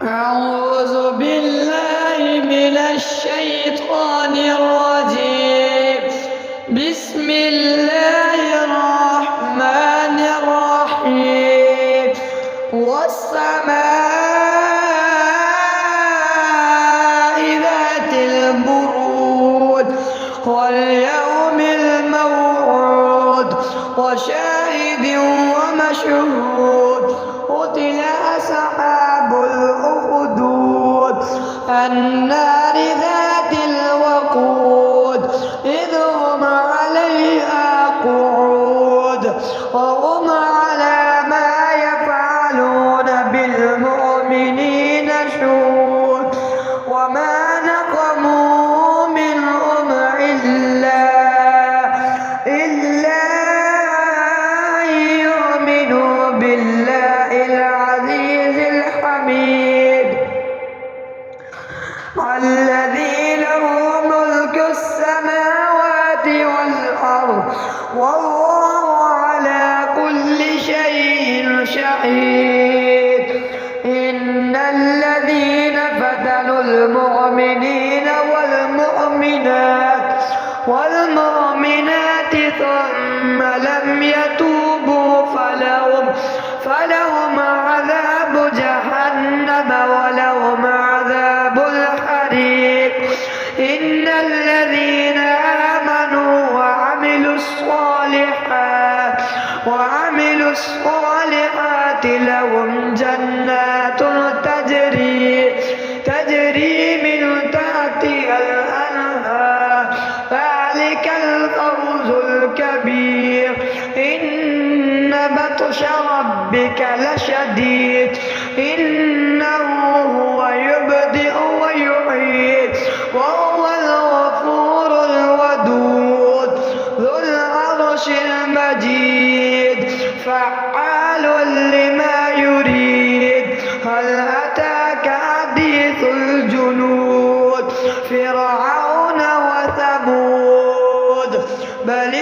أعوذ بالله من الشيطان الرجيم. بسم الله الرحمن الرحيم. والسماء ذات البروج واليوم الموعود وشاهد ومشهود. قتل أصحاب الأخدود النار ذات الوقود إذ هم عليها قعود وهم على ما يفعلون بالمؤمنين شهود. وما نقموا منهم إلا أن يؤمنوا بالله العزيز الحميد الذي له ملك السماوات والأرض والله على كل شيء شهيد. إن الذين فتنوا المؤمنين والمؤمنات ثم لم يتوبوا فلهم عذاب جهنم ولهم عذاب الحريق. إن الذين آمنوا وعملوا الصالحات لهم جنات تجري من تحتها الأنهار ذلك الفوز الكبير. إن بطش ربك لشديد إنه هو يبدئ ويعيد وهو الغفور الودود ذو العرش المجيد فعال لما يريد. هل أتاك حديث الجنود فرعون وثمود بل